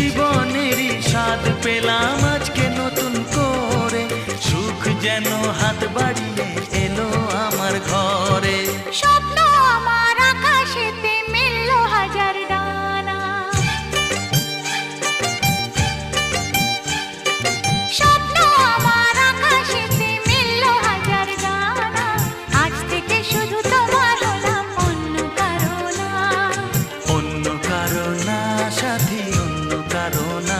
জীবনেরই স্বাদ পেলাম আজকে নতুন করে, সুখ যেন হাত বাড়িয়ে এলো আমার ঘরে। স্বপ্ন আমার আকাশেতে মেলল হাজার ডানা, স্বপ্ন আমার আকাশেতে মেলল হাজার ডানা। আজ থেকে শুধু তোমার হলাম, অন্য কারো না। অন্য কারো না সাথী, অন্য কারো না।